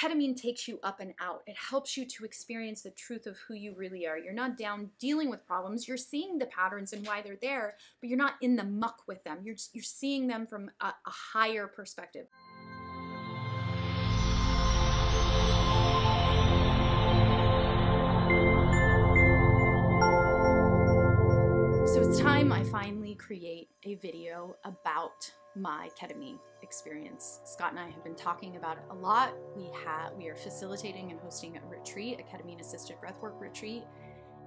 Ketamine takes you up and out. It helps you to experience the truth of who you really are. You're not down dealing with problems. You're seeing the patterns and why they're there, but you're not in the muck with them. You're seeing them from a higher perspective. So it's time I finally create a video about my ketamine experience. Scott and I have been talking about it a lot. We are facilitating and hosting a retreat, a ketamine assisted breathwork retreat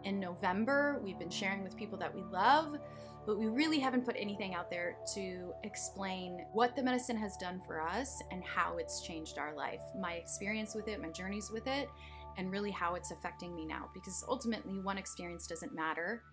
in November. We've been sharing with people that we love, but we really haven't put anything out there to explain what the medicine has done for us and how it's changed our life, my experience with it, my journeys with it, and really how it's affecting me now. Because ultimately, one experience doesn't matter.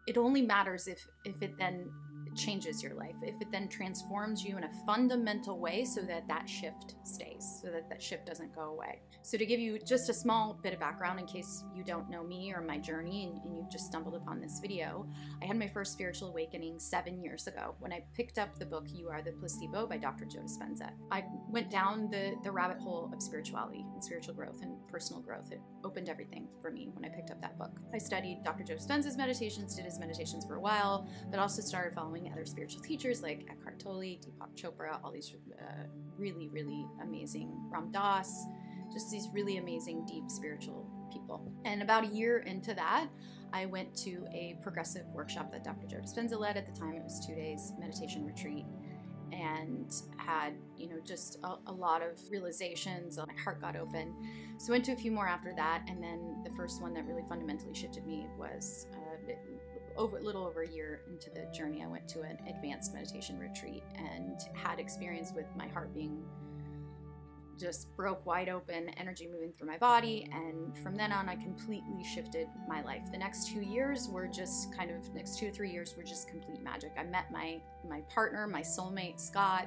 It only matters if it then changes your life, if it then transforms you in a fundamental way so that that shift stays, so that that shift doesn't go away. So to give you just a small bit of background in case you don't know me or my journey and you've just stumbled upon this video, I had my first spiritual awakening 7 years ago when I picked up the book You Are the Placebo by Dr. Joe Dispenza. I went down the rabbit hole of spirituality and spiritual growth and personal growth. It opened everything for me when I picked up that book. I studied Dr. Joe Dispenza's meditations, did his meditations for a while, but also started following other spiritual teachers like Eckhart Tolle, Deepak Chopra, all these really, really amazing, Ram Dass, just these really amazing, deep spiritual people. And about a year into that, I went to a progressive workshop that Dr. Joe Dispenza led. At the time, it was 2 days meditation retreat, and had, just a lot of realizations. My heart got open. So I went to a few more after that, and then the first one that really fundamentally shifted me was a little over a year into the journey. I went to an advanced meditation retreat and had experience with my heart being just broke wide open, energy moving through my body, and from then on I completely shifted my life. The next 2 years were just next 2 to 3 years were just complete magic. I met my partner, my soulmate, Scott.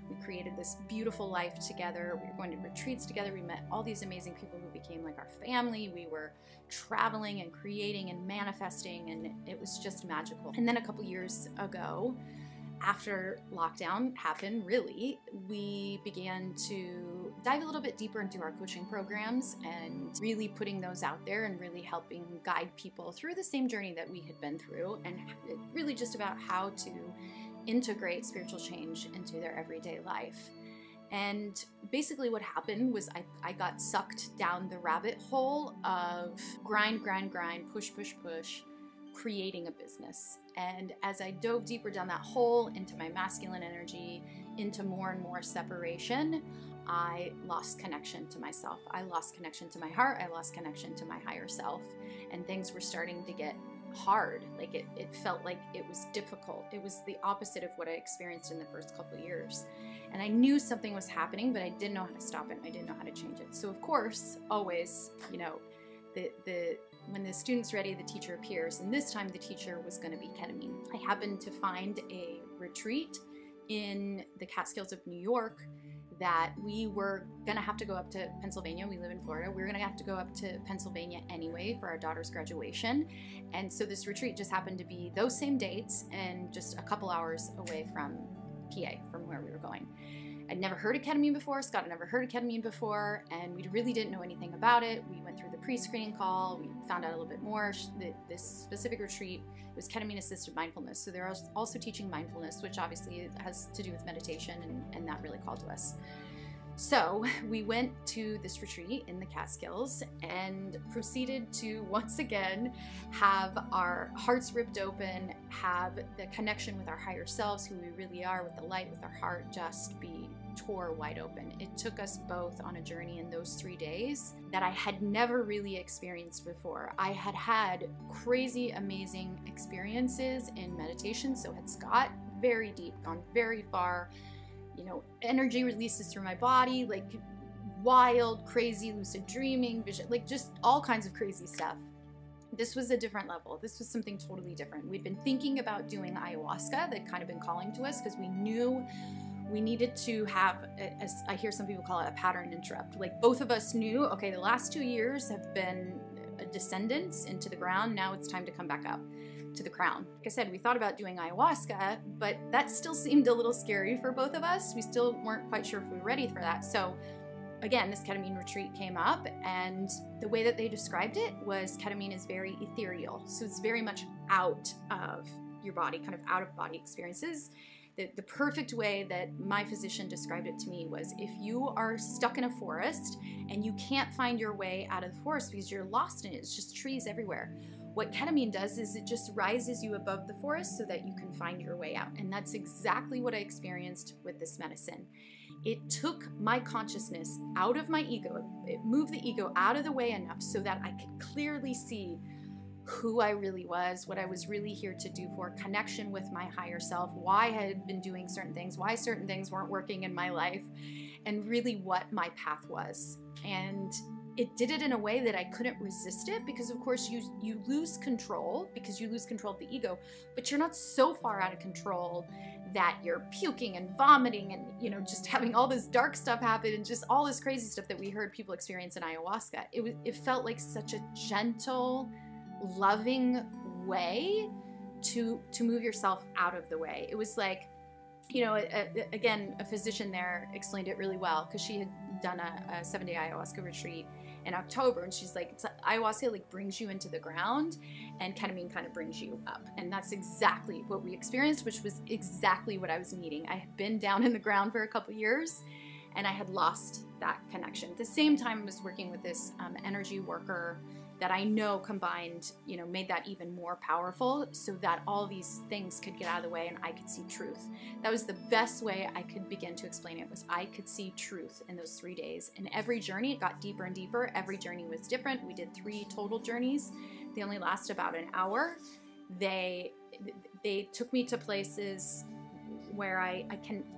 We created this beautiful life together. We were going to retreats together. We met all these amazing people who became like our family. We were traveling and creating and manifesting, and it was just magical. And then a couple years ago, after lockdown happened, really, we began to dive a little bit deeper into our coaching programs and really putting those out there and really helping guide people through the same journey that we had been through, and really just about how to integrate spiritual change into their everyday life. And basically what happened was I got sucked down the rabbit hole of grind, push, creating a business. And as I dove deeper down that hole into my masculine energy, into more and more separation, I lost connection to myself. I lost connection to my heart. I lost connection to my higher self. And things were starting to get hard. Like it felt like it was difficult. It was the opposite of what I experienced in the first couple of years. And I knew something was happening, but I didn't know how to stop it. I didn't know how to change it. So of course, always, when the student's ready, the teacher appears, and this time the teacher was going to be ketamine. I happened to find a retreat in the Catskills of New York that we were going to have to go up to Pennsylvania. We live in Florida. We were going to have to go up to Pennsylvania anyway for our daughter's graduation. And so this retreat just happened to be those same dates and just a couple hours away from PA, from where we were going. I'd never heard of ketamine before. Scott had never heard of ketamine before, and we really didn't know anything about it. We went through the pre-screening call. We found out a little bit more. This specific retreat was ketamine-assisted mindfulness. So they're also teaching mindfulness, which obviously has to do with meditation, and that really called to us. So we went to this retreat in the Catskills and proceeded to once again have our hearts ripped open, have the connection with our higher selves, who we really are, with the light, with our heart, just be tore wide open. It took us both on a journey in those 3 days that I had never really experienced before. I had had crazy, amazing experiences in meditation, so had Scott, very deep, gone very far. Energy releases through my body, like wild, crazy, lucid dreaming, vision, like just all kinds of crazy stuff. This was a different level. This was something totally different. We'd been thinking about doing ayahuasca. They'd kind of been calling to us because we knew we needed to have, as I hear some people call it, a pattern interrupt. Like both of us knew, okay, the last 2 years have been a descendance into the ground. Now it's time to come back up to the crown. Like I said, we thought about doing ayahuasca, but that still seemed a little scary for both of us. We still weren't quite sure if we were ready for that. So again, this ketamine retreat came up, and the way that they described it was ketamine is very ethereal. So it's very much out of your body, kind of out of body experiences. The perfect way that my physician described it to me was, if you are stuck in a forest and you can't find your way out of the forest because you're lost in it, it's just trees everywhere. What ketamine does is it just rises you above the forest so that you can find your way out. And that's exactly what I experienced with this medicine. It took my consciousness out of my ego. It moved the ego out of the way enough so that I could clearly see who I really was, what I was really here to do for, connection with my higher self, why I had been doing certain things, why certain things weren't working in my life, and really what my path was. And it did it in a way that I couldn't resist it, because of course you lose control, because you lose control of the ego, but you're not so far out of control that you're puking and vomiting and, you know, just having all this dark stuff happen and just all this crazy stuff that we heard people experience in ayahuasca. It felt like such a gentle, loving way to move yourself out of the way. It was like, you know, again, a physician there explained it really well, because she had done a 7-day ayahuasca retreat in October, and she's like, ayahuasca like brings you into the ground, and ketamine kind of brings you up. And that's exactly what we experienced, which was exactly what I was needing. I had been down in the ground for a couple years, and I had lost that connection. At the same time, I was working with this energy worker that I know combined, you know, made that even more powerful, so that all these things could get out of the way and I could see truth. That was the best way I could begin to explain it, was I could see truth in those 3 days. And every journey, it got deeper and deeper. Every journey was different. We did 3 total journeys. They only last about an hour. They took me to places where I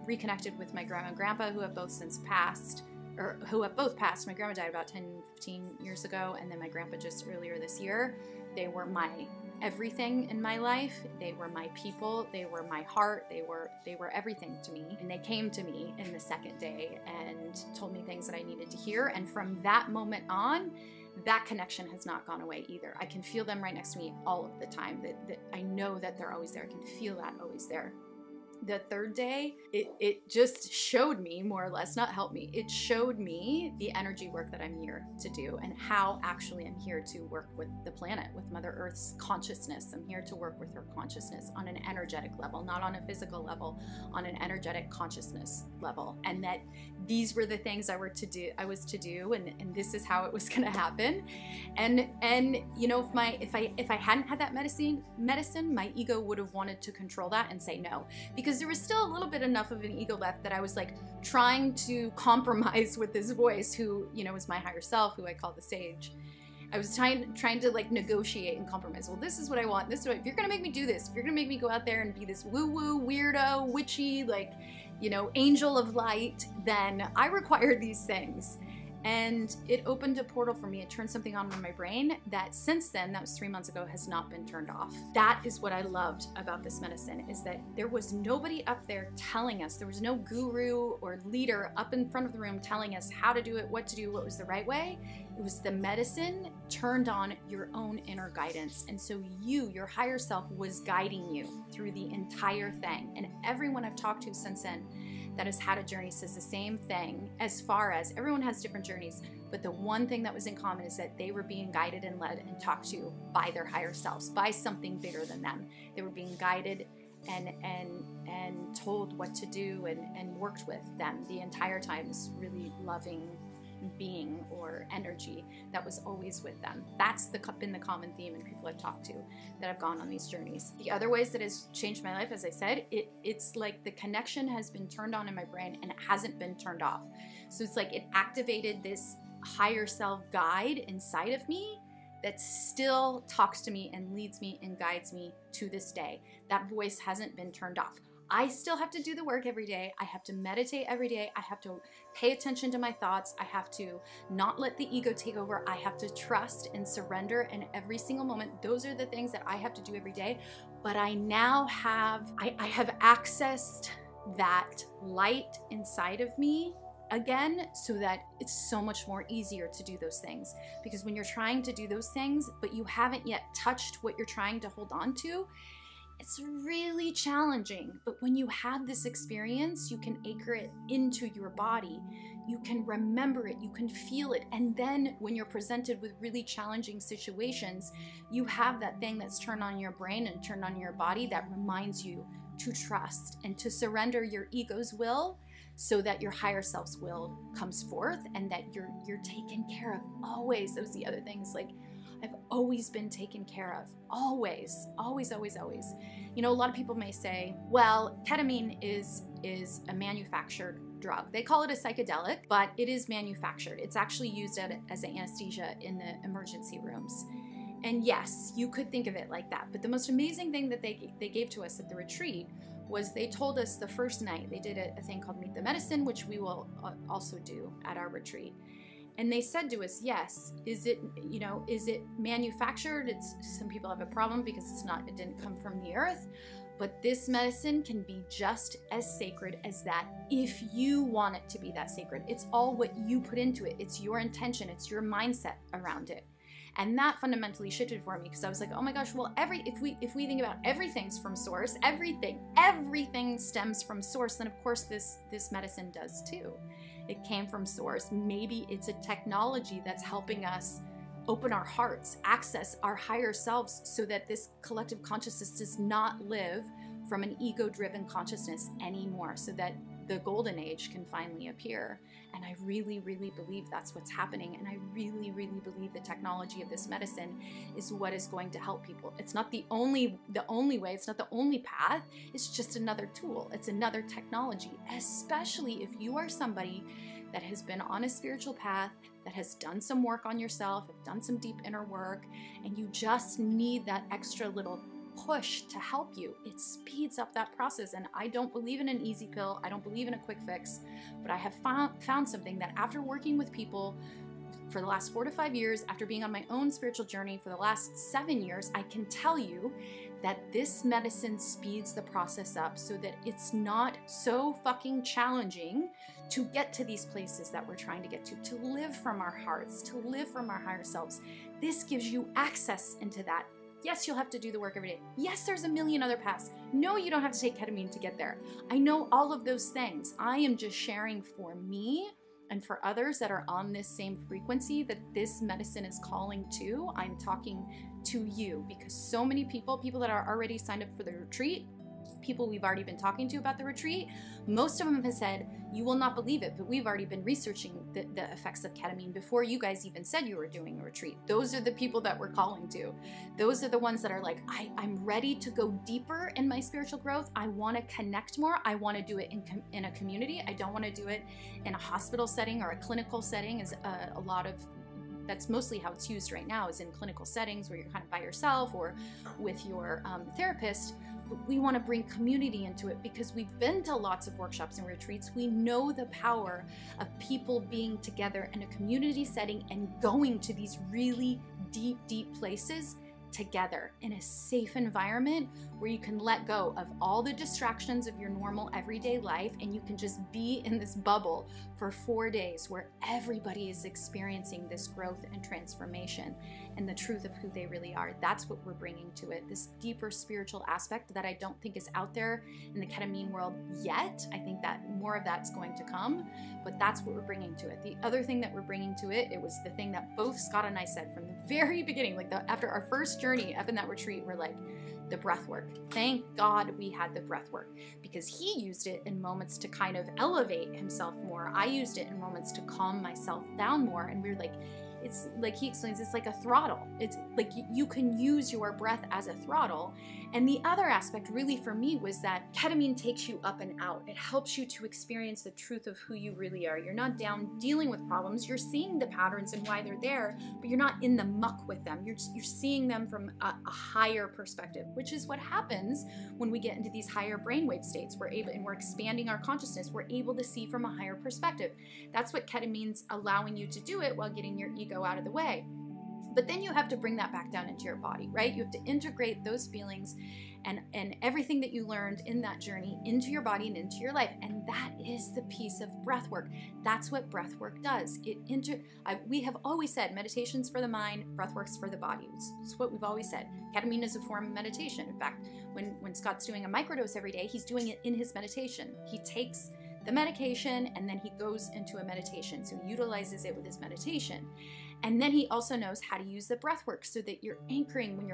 reconnected with my grandma and grandpa, who have both since passed, or who have both passed. My grandma died about 10, 15 years ago, and then my grandpa just earlier this year. They were my everything in my life. They were my people. They were my heart. They were everything to me. And they came to me in the second day and told me things that I needed to hear. And from that moment on, that connection has not gone away either. I can feel them right next to me all of the time. That I know that they're always there. I can feel that always there. The third day, it just showed me, more or less, not helped me, it showed me the energy work that I'm here to do, and how actually I'm here to work with the planet, with Mother Earth's consciousness. I'm here to work with her consciousness on an energetic level, not on a physical level, on an energetic consciousness level. And that these were the things I was to do, and this is how it was gonna happen. And you know, if I hadn't had that medicine, my ego would have wanted to control that and say no. Because there was still a little bit enough of an ego left that I was like trying to compromise with this voice, who, you know, is my higher self, who I call the sage. I was trying to like negotiate and compromise. Well, this is what I want. This is what, if you're gonna make me do this, if you're gonna make me go out there and be this woo-woo, weirdo, witchy, like, you know, angel of light, then I require these things. And it opened a portal for me. It turned something on in my brain that since then, that was 3 months ago, has not been turned off. That is what I loved about this medicine, is that there was nobody up there telling us, there was no guru or leader up in front of the room telling us how to do it, what to do, what was the right way. It was the medicine turned on your own inner guidance. And so your higher self was guiding you through the entire thing. And everyone I've talked to since then that has had a journey says the same thing, as far as everyone has different journeys, but the one thing that was in common is that they were being guided and led and talked to by their higher selves, by something bigger than them. They were being guided and told what to do and worked with them the entire time. This really loving being or energy that was always with them. That's been the common theme in people I've talked to that have gone on these journeys. The other ways that has changed my life, as I said, it's like the connection has been turned on in my brain and it hasn't been turned off. So it's like it activated this higher self guide inside of me that still talks to me and leads me and guides me to this day. That voice hasn't been turned off. I still have to do the work every day. I have to meditate every day. I have to pay attention to my thoughts. I have to not let the ego take over. I have to trust and surrender in every single moment. Those are the things that I have to do every day. But I now have, I have accessed that light inside of me again, so that it's so much more easier to do those things. Because when you're trying to do those things, but you haven't yet touched what you're trying to hold on to, it's really challenging. But when you have this experience, you can anchor it into your body. You can remember it, you can feel it. And then when you're presented with really challenging situations, you have that thing that's turned on your brain and turned on your body that reminds you to trust and to surrender your ego's will so that your higher self's will comes forth and that you're taken care of always. Those are the other things. Like, I've always been taken care of. Always, always, always, always. You know, a lot of people may say, well, ketamine is a manufactured drug. They call it a psychedelic, but it is manufactured. It's actually used as an anesthesia in the emergency rooms. And yes, you could think of it like that. But the most amazing thing that they gave to us at the retreat was they told us the first night, they did a thing called Meet the Medicine, which we will also do at our retreat. And they said to us, yes, is it manufactured? Some people have a problem because it didn't come from the earth. But this medicine can be just as sacred as that if you want it to be that sacred. It's all what you put into it. It's your intention. It's your mindset around it. And that fundamentally shifted for me because I was like, oh my gosh, well, if we think about everything's from source, everything stems from source, then of course this medicine does too. It came from source. Maybe it's a technology that's helping us open our hearts, access our higher selves so that this collective consciousness does not live from an ego-driven consciousness anymore, so that the golden age can finally appear. And I really, really believe that's what's happening. And I really, really believe the technology of this medicine is what is going to help people. It's not the only way, it's not the only path, it's just another tool. It's another technology, especially if you are somebody that has been on a spiritual path, that has done some work on yourself, have done some deep inner work, and you just need that extra little push to help you. It speeds up that process. And I don't believe in an easy pill. I don't believe in a quick fix, but I have found something that after working with people for the last 4 to 5 years, after being on my own spiritual journey for the last 7 years, I can tell you that this medicine speeds the process up so that it's not so fucking challenging to get to these places that we're trying to get to live from our hearts, to live from our higher selves. This gives you access into that. Yes, you'll have to do the work every day. Yes, there's a million other paths. No, you don't have to take ketamine to get there. I know all of those things. I am just sharing for me and for others that are on this same frequency that this medicine is calling to. I'm talking to you because so many people that are already signed up for the retreat, people we've already been talking to about the retreat, most of them have said, you will not believe it, but we've already been researching the effects of ketamine before you guys even said you were doing a retreat. Those are the people that we're calling to. Those are the ones that are like, I'm ready to go deeper in my spiritual growth. I want to connect more. I want to do it in a community. I don't want to do it in a hospital setting or a clinical setting. Is a lot of that's mostly how it's used right now, is in clinical settings where you're kind of by yourself or with your therapist. But we want to bring community into it because we've been to lots of workshops and retreats. We know the power of people being together in a community setting and going to these really deep, deep places together in a safe environment where you can let go of all the distractions of your normal everyday life and you can just be in this bubble for 4 days where everybody is experiencing this growth and transformation and the truth of who they really are. That's what we're bringing to it, this deeper spiritual aspect that I don't think is out there in the ketamine world yet. I think that more of that's going to come, but that's what we're bringing to it. The other thing that we're bringing to it, it was the thing that both Scott and I said from the very beginning, like after our first journey up in that retreat, we're like, the breath work. Thank God we had the breath work because he used it in moments to kind of elevate himself more. I used it in moments to calm myself down more. And we're like, it's like he explains, it's like a throttle. It's like you can use your breath as a throttle. And the other aspect really for me was that ketamine takes you up and out. It helps you to experience the truth of who you really are. You're not down dealing with problems. You're seeing the patterns and why they're there, but you're not in the muck with them. You're seeing them from a higher perspective, which is what happens when we get into these higher brainwave states. We're expanding our consciousness. We're able to see from a higher perspective. That's what ketamine's allowing you to do it while getting your ego out of the way. But then you have to bring that back down into your body, right? You have to integrate those feelings and everything that you learned in that journey into your body and into your life. And that is the piece of breath work. That's what breath work does. We have always said meditation's for the mind, breath work's for the body. It's what we've always said. Ketamine is a form of meditation. In fact, when Scott's doing a microdose every day, he's doing it in his meditation. He takes the medication, and then he goes into a meditation. So he utilizes it with his meditation. And then he also knows how to use the breath work so that you're anchoring when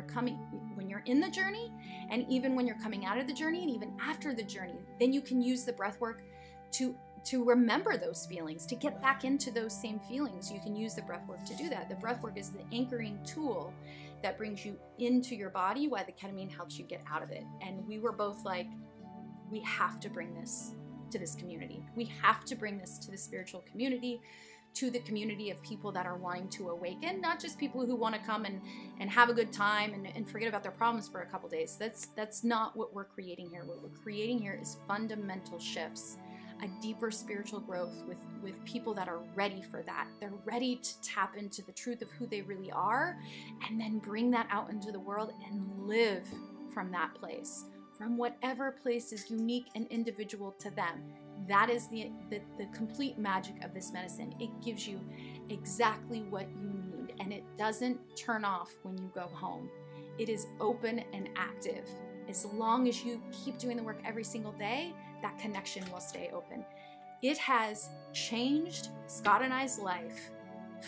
you're in the journey, and even when you're coming out of the journey, and even after the journey. Then you can use the breath work to remember those feelings, to get back into those same feelings. You can use the breath work to do that. The breath work is the anchoring tool that brings you into your body, while the ketamine helps you get out of it. And we were both like, we have to bring this to this community. We have to bring this to the spiritual community, to the community of people that are wanting to awaken, not just people who want to come and have a good time and forget about their problems for a couple days. That's not what we're creating here. What we're creating here is fundamental shifts, a deeper spiritual growth with people that are ready for that. They're ready to tap into the truth of who they really are, and then bring that out into the world and live from that place, from whatever place is unique and individual to them. That is the complete magic of this medicine. It gives you exactly what you need, and it doesn't turn off when you go home. It is open and active. As long as you keep doing the work every single day, that connection will stay open. It has changed Scott and I's life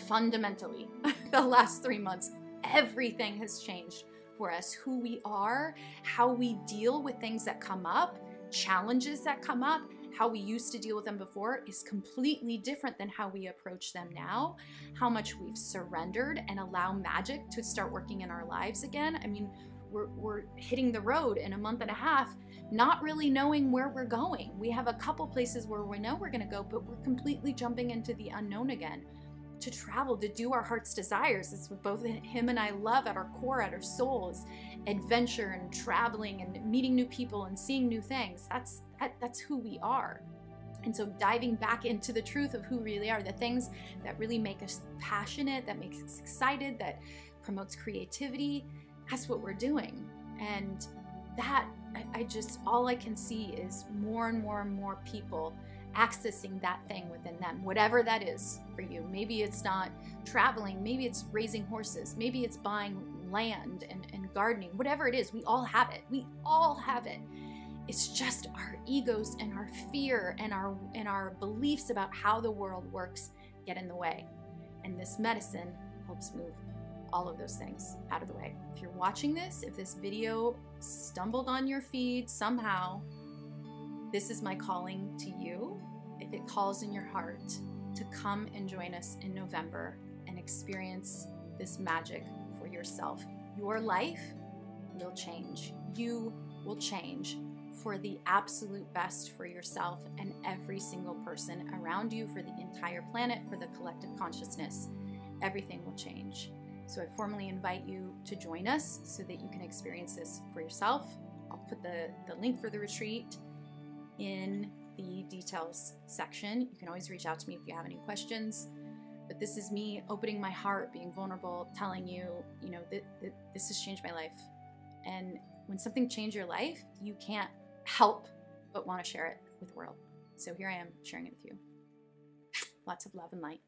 fundamentally. The last 3 months, everything has changed for us. Who we are, how we deal with things that come up, challenges that come up, how we used to deal with them before is completely different than how we approach them now. How much we've surrendered and allow magic to start working in our lives again. I mean, we're hitting the road in a month and a half, not really knowing where we're going. We have a couple places where we know we're going to go, but we're completely jumping into the unknown again, to travel, to do our heart's desires. It's what both him and I love at our core, at our soul, is adventure and traveling and meeting new people and seeing new things. That's who we are. And so diving back into the truth of who we really are, the things that really make us passionate, that makes us excited, that promotes creativity, that's what we're doing. And that, all I can see is more and more and more people accessing that thing within them, whatever that is for you. Maybe it's not traveling, maybe it's raising horses, maybe it's buying land and gardening, whatever it is, we all have it. We all have it. It's just our egos and our fear and our beliefs about how the world works get in the way. And this medicine helps move all of those things out of the way. If you're watching this, if this video stumbled on your feed somehow, this is my calling to you. If it calls in your heart to come and join us in November and experience this magic for yourself, your life will change. You will change for the absolute best for yourself and every single person around you, for the entire planet, for the collective consciousness. Everything will change. So I formally invite you to join us so that you can experience this for yourself. I'll put the link for the retreat in the details section. You can always reach out to me if you have any questions. But this is me opening my heart, being vulnerable, telling you, that this has changed my life. And when something changed your life, you can't help but want to share it with the world. So here I am sharing it with you. Lots of love and light.